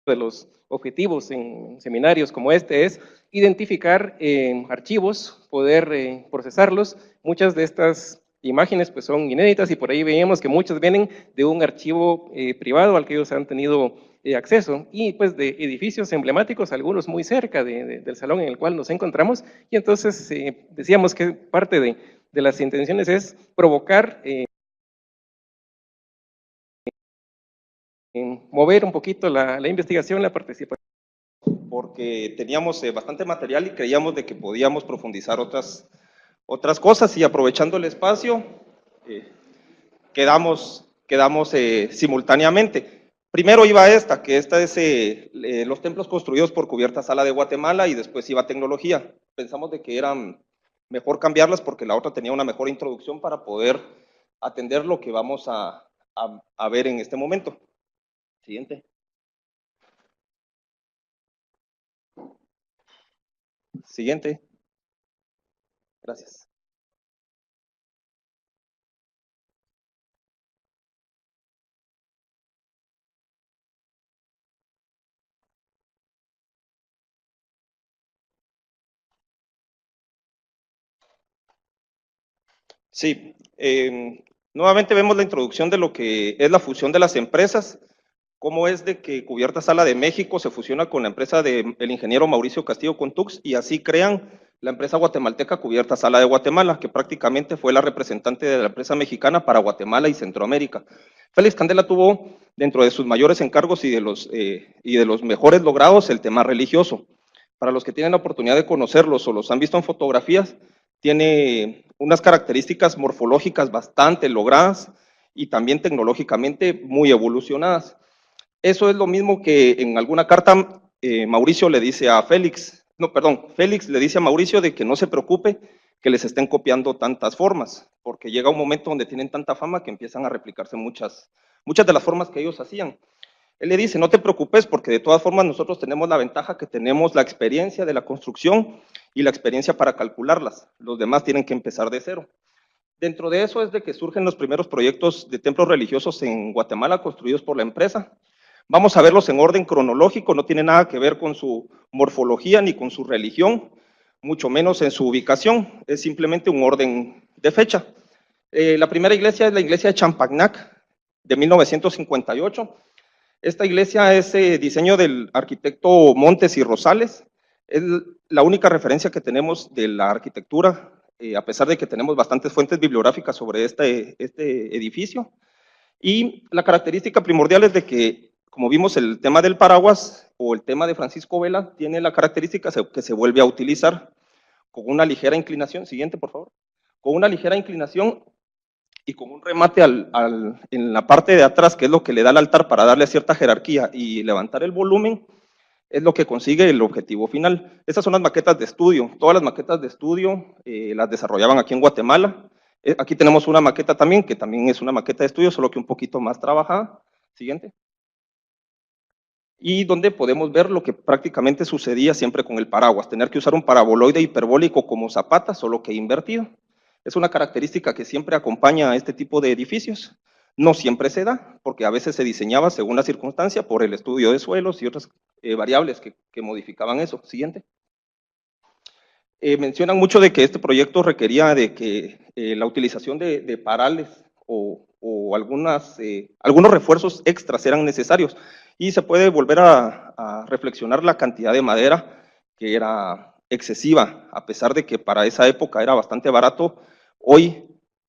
de los objetivos en seminarios como este es identificar archivos, poder procesarlos. Muchas de estas imágenes pues son inéditas y por ahí veíamos que muchas vienen de un archivo privado al que ellos han tenido acceso y pues de edificios emblemáticos, algunos muy cerca del salón en el cual nos encontramos, y entonces decíamos que parte de las intenciones es provocar mover un poquito la investigación, la participación. Porque teníamos bastante material y creíamos de que podíamos profundizar otras cosas, y aprovechando el espacio, eh, quedamos simultáneamente. Primero iba esta, que esta es los templos construidos por Cubierta Sala de Guatemala, y después iba tecnología. Pensamos de que eran mejor cambiarlas porque la otra tenía una mejor introducción para poder atender lo que vamos a ver en este momento. Siguiente. Siguiente. Gracias. Sí, nuevamente vemos la introducción de lo que es la fusión de las empresas, cómo es de que Cubierta Sala de México se fusiona con la empresa del ingeniero Mauricio Castillo Contux, y así crean la empresa guatemalteca Cubierta Sala de Guatemala, que prácticamente fue la representante de la empresa mexicana para Guatemala y Centroamérica. Félix Candela tuvo dentro de sus mayores encargos y de los mejores logrados el tema religioso. Para los que tienen la oportunidad de conocerlos o los han visto en fotografías, tiene unas características morfológicas bastante logradas y también tecnológicamente muy evolucionadas. Eso es lo mismo que en alguna carta Mauricio le dice a Félix, no, perdón, Félix le dice a Mauricio de que no se preocupe que les estén copiando tantas formas, porque llega un momento donde tienen tanta fama que empiezan a replicarse muchas de las formas que ellos hacían. Él le dice, no te preocupes porque de todas formas nosotros tenemos la ventaja que tenemos la experiencia de la construcción y la experiencia para calcularlas. Los demás tienen que empezar de cero. Dentro de eso es de que surgen los primeros proyectos de templos religiosos en Guatemala construidos por la empresa. Vamos a verlos en orden cronológico, no tiene nada que ver con su morfología ni con su religión, mucho menos en su ubicación, es simplemente un orden de fecha. La primera iglesia es la iglesia de Champagnac, de 1958. Esta iglesia es diseño del arquitecto Montes y Rosales, es la única referencia que tenemos de la arquitectura, a pesar de que tenemos bastantes fuentes bibliográficas sobre este edificio. Y la característica primordial es de que, como vimos, el tema del paraguas o el tema de Francisco Vela tiene la característica que se vuelve a utilizar con una ligera inclinación. Siguiente, por favor. Con una ligera inclinación y con un remate en la parte de atrás, que es lo que le da al altar para darle cierta jerarquía y levantar el volumen, es lo que consigue el objetivo final. Estas son las maquetas de estudio. Todas las maquetas de estudio las desarrollaban aquí en Guatemala. Aquí tenemos una maqueta también, que también es una maqueta de estudio, solo que un poquito más trabajada. Siguiente. Y donde podemos ver lo que prácticamente sucedía siempre con el paraguas, tener que usar un paraboloide hiperbólico como zapata, solo que invertido. Es una característica que siempre acompaña a este tipo de edificios. No siempre se da, porque a veces se diseñaba según la circunstancia por el estudio de suelos y otras variables que modificaban eso. Siguiente. Mencionan mucho de que este proyecto requería de que la utilización de parales o algunos refuerzos extras eran necesarios, y se puede volver a reflexionar la cantidad de madera que era excesiva, a pesar de que para esa época era bastante barato. Hoy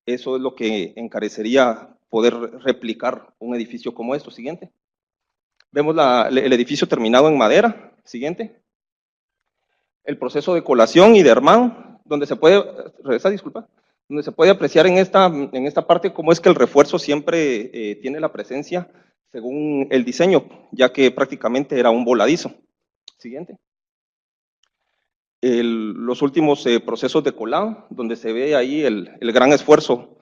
eso es lo que encarecería poder replicar un edificio como esto. Siguiente. Vemos el edificio terminado en madera. Siguiente. El proceso de colación y de armado, donde se puede, disculpa, donde se puede apreciar en esta parte cómo es que el refuerzo siempre tiene la presencia según el diseño, ya que prácticamente era un voladizo. Siguiente. Los últimos procesos de colado, donde se ve ahí el gran esfuerzo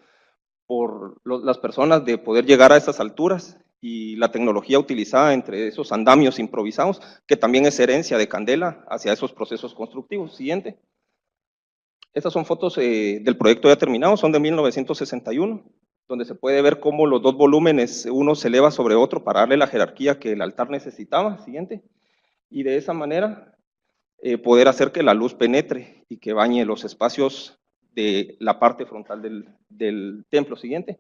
por las personas de poder llegar a esas alturas y la tecnología utilizada entre esos andamios improvisados, que también es herencia de Candela hacia esos procesos constructivos. Siguiente. Estas son fotos del proyecto ya terminado, son de 1961, donde se puede ver cómo los dos volúmenes, uno se eleva sobre otro para darle la jerarquía que el altar necesitaba, siguiente, y de esa manera poder hacer que la luz penetre y que bañe los espacios de la parte frontal del templo, siguiente.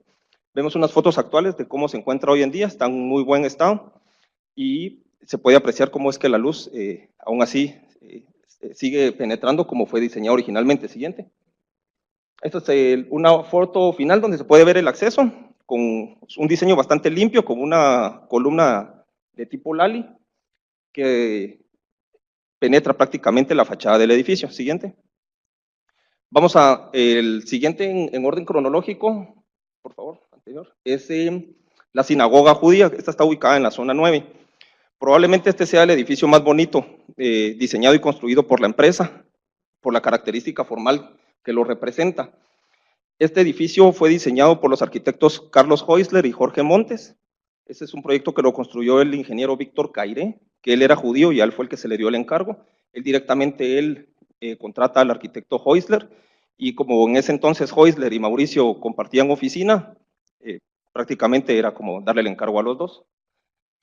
Vemos unas fotos actuales de cómo se encuentra hoy en día, está en muy buen estado, y se puede apreciar cómo es que la luz, aún así, sigue penetrando como fue diseñado originalmente. Siguiente. Esta es una foto final donde se puede ver el acceso, con un diseño bastante limpio, con una columna de tipo Lali, que penetra prácticamente la fachada del edificio. Siguiente. Vamos a el siguiente en orden cronológico, por favor, anterior, es la sinagoga judía. Esta está ubicada en la zona 9. Probablemente este sea el edificio más bonito diseñado y construido por la empresa, por la característica formal que lo representa. Este edificio fue diseñado por los arquitectos Carlos Heusler y Jorge Montes. Ese es un proyecto que lo construyó el ingeniero Víctor Cairé, que él era judío y a él fue el que se le dio el encargo. Él directamente contrata al arquitecto Heusler, y como en ese entonces Heusler y Mauricio compartían oficina, prácticamente era como darle el encargo a los dos.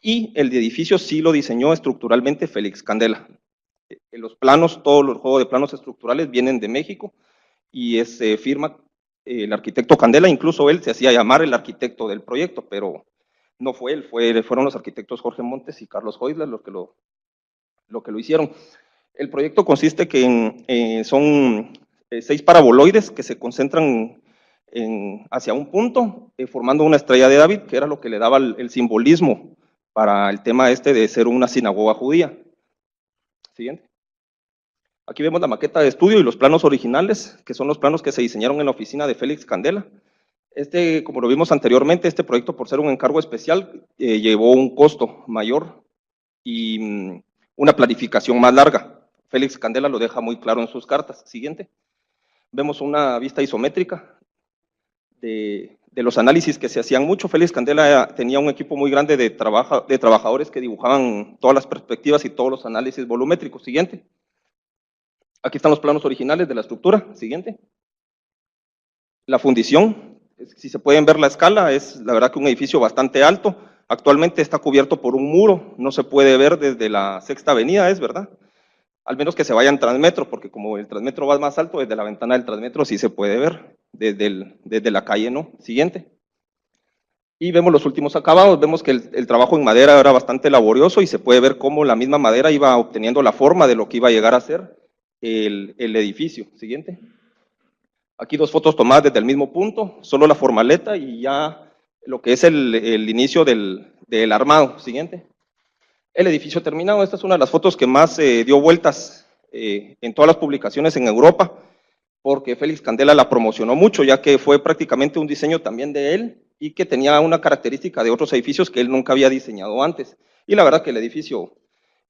Y el edificio sí lo diseñó estructuralmente Félix Candela. Los planos, todos los juegos de planos estructurales vienen de México y es firma el arquitecto Candela. Incluso él se hacía llamar el arquitecto del proyecto, pero no fue él, fueron los arquitectos Jorge Montes y Carlos Heusler los que lo hicieron. El proyecto consiste que son 6 paraboloides que se concentran hacia un punto, formando una estrella de David, que era lo que le daba el simbolismo para el tema de ser una sinagoga judía. Siguiente. Aquí vemos la maqueta de estudio y los planos originales, que son los planos que se diseñaron en la oficina de Félix Candela. Como lo vimos anteriormente, este proyecto, por ser un encargo especial, llevó un costo mayor y una planificación más larga. Félix Candela lo deja muy claro en sus cartas. Siguiente. Vemos una vista isométrica de los análisis que se hacían mucho. Félix Candela tenía un equipo muy grande de trabajadores que dibujaban todas las perspectivas y todos los análisis volumétricos. Siguiente. Aquí están los planos originales de la estructura. Siguiente. La fundición, si se pueden ver la escala, es la verdad que un edificio bastante alto. Actualmente está cubierto por un muro, no se puede ver desde la Sexta Avenida, es verdad. Al menos que se vaya en Transmetro, porque como el Transmetro va más alto, desde la ventana del Transmetro sí se puede ver, desde la calle no. Siguiente. Y vemos los últimos acabados, vemos que el trabajo en madera era bastante laborioso y se puede ver cómo la misma madera iba obteniendo la forma de lo que iba a llegar a ser el edificio. Siguiente. Aquí 2 fotos tomadas desde el mismo punto, solo la formaleta y ya lo que es el inicio del armado. Siguiente. El edificio terminado. Esta es una de las fotos que más dio vueltas en todas las publicaciones en Europa, porque Félix Candela la promocionó mucho, ya que fue prácticamente un diseño también de él y que tenía una característica de otros edificios que él nunca había diseñado antes. Y la verdad que el edificio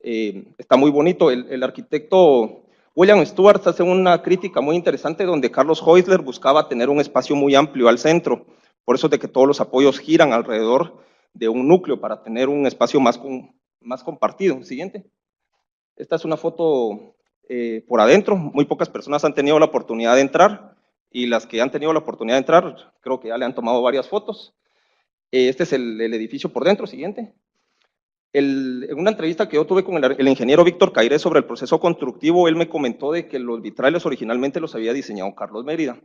está muy bonito. El arquitecto William Stewart hace una crítica muy interesante donde Carlos Heusler buscaba tener un espacio muy amplio al centro, por eso de que todos los apoyos giran alrededor de un núcleo para tener un espacio más compartido. Siguiente. Esta es una foto por adentro, muy pocas personas han tenido la oportunidad de entrar y las que han tenido la oportunidad de entrar creo que ya le han tomado varias fotos. Este es el edificio por dentro. Siguiente. En una entrevista que yo tuve con el ingeniero Víctor Cairé sobre el proceso constructivo, él me comentó de que los vitrales originalmente los había diseñado Carlos Mérida.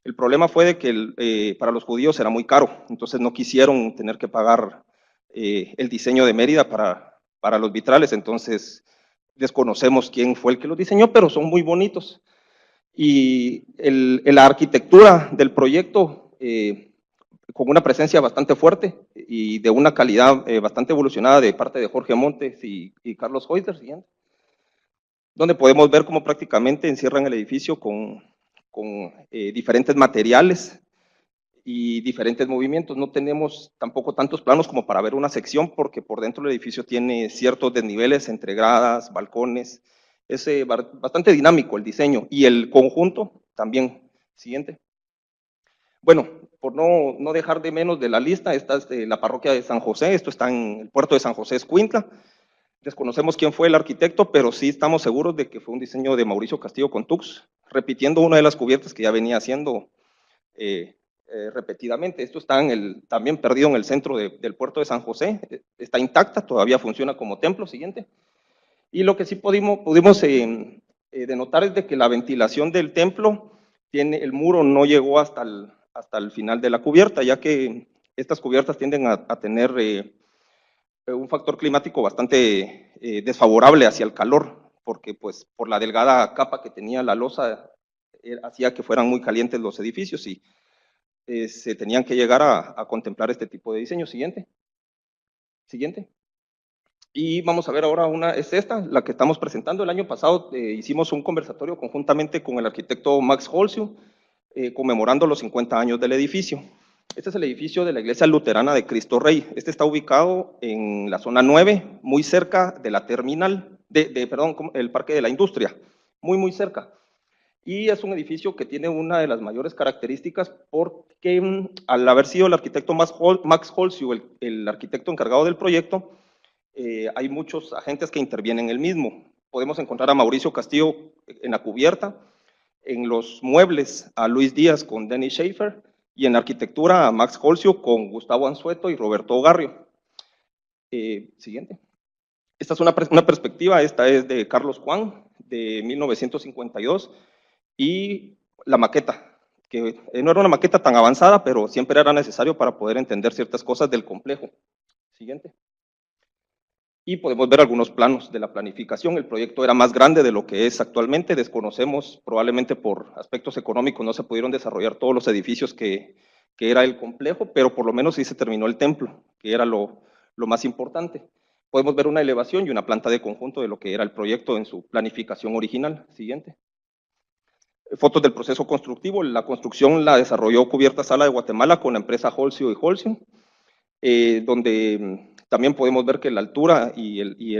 El problema fue de que para los judíos era muy caro, entonces no quisieron tener que pagar el diseño de Mérida para los vitrales, entonces desconocemos quién fue el que los diseñó, pero son muy bonitos. Y la arquitectura del proyecto, con una presencia bastante fuerte y de una calidad bastante evolucionada de parte de Jorge Montes y Carlos Heusler, siguiente, donde podemos ver cómo prácticamente encierran el edificio con diferentes materiales y diferentes movimientos. No tenemos tampoco tantos planos como para ver una sección, porque por dentro el edificio tiene ciertos desniveles entre gradas, balcones. Es bastante dinámico el diseño y el conjunto también. Siguiente. Bueno, por no dejar de menos de la lista, esta es de la parroquia de San José. Esto está en el puerto de San José, Escuintla. Desconocemos quién fue el arquitecto, pero sí estamos seguros de que fue un diseño de Mauricio Castillo Contux, repitiendo una de las cubiertas que ya venía haciendo repetidamente. Esto está también perdido en el centro del puerto de San José, está intacta, todavía funciona como templo. Siguiente. Y lo que sí pudimos denotar es de que la ventilación del templo, el muro no llegó hasta el final de la cubierta, ya que estas cubiertas tienden a tener un factor climático bastante desfavorable hacia el calor, porque pues por la delgada capa que tenía la losa hacía que fueran muy calientes los edificios y se tenían que llegar a contemplar este tipo de diseño. Siguiente. Siguiente. Y vamos a ver ahora es esta, la que estamos presentando. El año pasado hicimos un conversatorio conjuntamente con el arquitecto Max Holziu, conmemorando los 50 años del edificio. Este es el edificio de la Iglesia Luterana de Cristo Rey. Este está ubicado en la zona 9, muy cerca de la terminal, perdón, el Parque de la Industria, muy cerca. Y es un edificio que tiene una de las mayores características porque al haber sido el arquitecto Max Holziu, el arquitecto encargado del proyecto, hay muchos agentes que intervienen en el mismo. Podemos encontrar a Mauricio Castillo en la cubierta, en los muebles a Luis Díaz con Dennis Schaefer y en arquitectura a Max Holziu con Gustavo Anzueto y Roberto Ogarrio. Siguiente. Esta es una perspectiva, esta es de Carlos Juan, de 1952, y la maqueta, que no era una maqueta tan avanzada, pero siempre era necesario para poder entender ciertas cosas del complejo. Siguiente. Y podemos ver algunos planos de la planificación. El proyecto era más grande de lo que es actualmente. Desconocemos, probablemente por aspectos económicos no se pudieron desarrollar todos los edificios que era el complejo, pero por lo menos sí se terminó el templo, que era lo más importante. Podemos ver una elevación y una planta de conjunto de lo que era el proyecto en su planificación original. Siguiente. Fotos del proceso constructivo. La construcción la desarrolló Cubierta Sala de Guatemala con la empresa Holziu y Holziu, donde también podemos ver que la altura y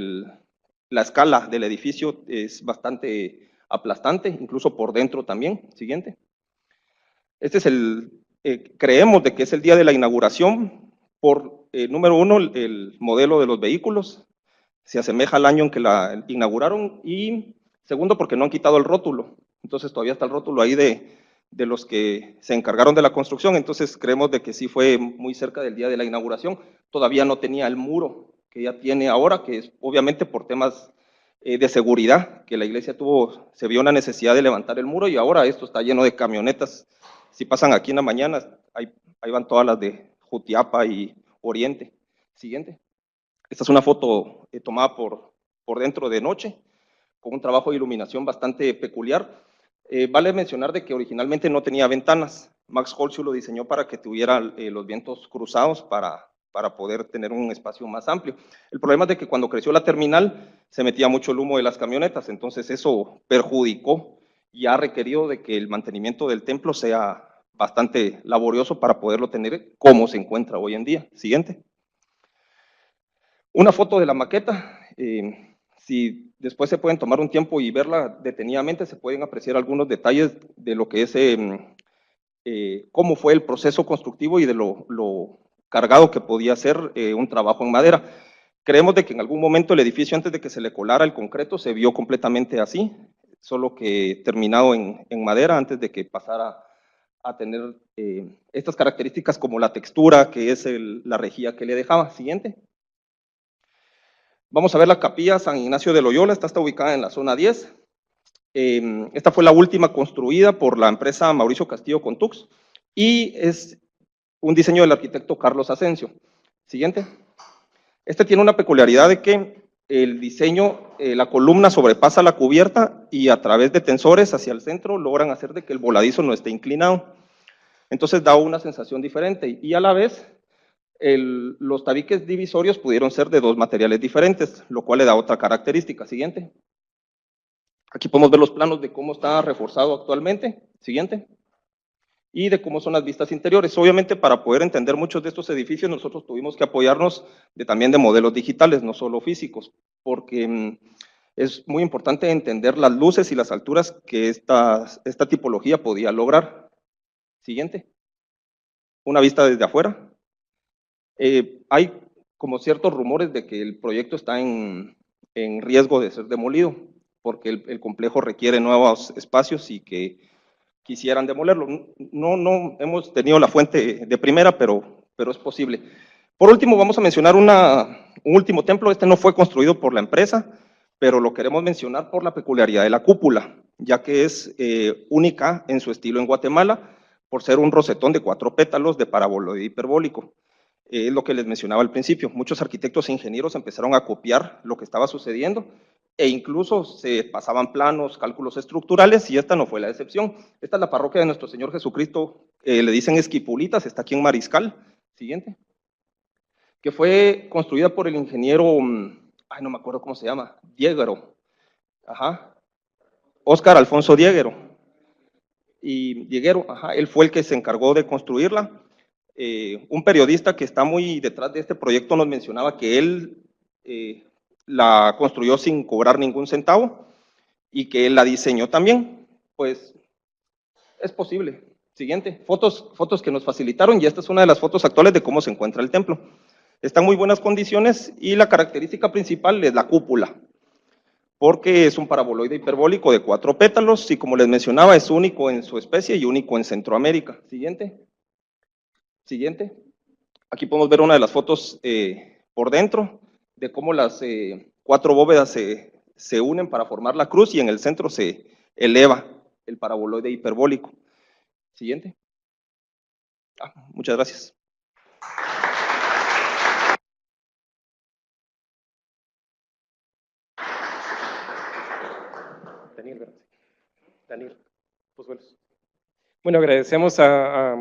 la escala del edificio es bastante aplastante, incluso por dentro también. Siguiente. Este es creemos de que es el día de la inauguración. Número uno, el modelo de los vehículos se asemeja al año en que la inauguraron, y segundo, porque no han quitado el rótulo. Entonces todavía está el rótulo ahí de los que se encargaron de la construcción. Entonces creemos de que sí fue muy cerca del día de la inauguración. Todavía no tenía el muro que ya tiene ahora, que es obviamente por temas de seguridad, que la iglesia se vio una necesidad de levantar el muro, y ahora esto está lleno de camionetas. Si pasan aquí en la mañana, ahí van todas las de Jutiapa y Oriente. Siguiente. Esta es una foto tomada por dentro de noche, con un trabajo de iluminación bastante peculiar. Vale mencionar de que originalmente no tenía ventanas. Max Holziu lo diseñó para que tuviera los vientos cruzados para poder tener un espacio más amplio. El problema es de que cuando creció la terminal se metía mucho el humo de las camionetas, entonces eso perjudicó y ha requerido de que el mantenimiento del templo sea bastante laborioso para poderlo tener como se encuentra hoy en día. Siguiente. Una foto de la maqueta. Si después se pueden tomar un tiempo y verla detenidamente, se pueden apreciar algunos detalles de lo que es cómo fue el proceso constructivo y de lo cargado que podía ser un trabajo en madera. Creemos de que en algún momento el edificio, antes de que se le colara el concreto, se vio completamente así, solo que terminado en madera, antes de que pasara a tener estas características como la textura, que es la rejilla que le dejaba. Siguiente. Vamos a ver la capilla San Ignacio de Loyola. Esta está ubicada en la zona 10. Esta fue la última construida por la empresa Mauricio Castillo con Tux, y es un diseño del arquitecto Carlos Asensio. Siguiente. Este tiene una peculiaridad de que el diseño, la columna sobrepasa la cubierta y a través de tensores hacia el centro logran hacer de que el voladizo no esté inclinado. Entonces da una sensación diferente, y a la vez los tabiques divisorios pudieron ser de dos materiales diferentes, lo cual le da otra característica. Siguiente. Aquí podemos ver los planos de cómo está reforzado actualmente. Siguiente. Y de cómo son las vistas interiores. Obviamente, para poder entender muchos de estos edificios, nosotros tuvimos que apoyarnos también de modelos digitales, no solo físicos, porque es muy importante entender las luces y las alturas que esta tipología podía lograr. Siguiente. Una vista desde afuera. Hay como ciertos rumores de que el proyecto está en riesgo de ser demolido, porque el complejo requiere nuevos espacios y que quisieran demolerlo. No hemos tenido la fuente de primera, pero es posible. Por último, vamos a mencionar un último templo. Este no fue construido por la empresa, pero lo queremos mencionar por la peculiaridad de la cúpula, ya que es única en su estilo en Guatemala, por ser un rosetón de 4 pétalos de paraboloide hiperbólico. Es lo que les mencionaba al principio. Muchos arquitectos e ingenieros empezaron a copiar lo que estaba sucediendo e incluso se pasaban planos, cálculos estructurales, y esta no fue la excepción. Esta es la parroquia de Nuestro Señor Jesucristo, le dicen Esquipulitas, está aquí en Mariscal. Siguiente. Que fue construida por el ingeniero, ay, no me acuerdo cómo se llama, Dieguero. Ajá. Óscar Alfonso Dieguero. Y Dieguero, ajá, él fue el que se encargó de construirla. Un periodista que está muy detrás de este proyecto nos mencionaba que él eh, la construyó sin cobrar ningún centavo y que él la diseñó también. Pues es posible. Siguiente, fotos que nos facilitaron, y esta es una de las fotos actuales de cómo se encuentra el templo. Está en muy buenas condiciones y la característica principal es la cúpula, porque es un paraboloide hiperbólico de 4 pétalos y, como les mencionaba, es único en su especie y único en Centroamérica. Siguiente. Siguiente. Aquí podemos ver una de las fotos por dentro de cómo las 4 bóvedas se unen para formar la cruz, y en el centro se eleva el paraboloide hiperbólico. Siguiente. Muchas gracias. Daniel, pues bueno. Bueno, agradecemos a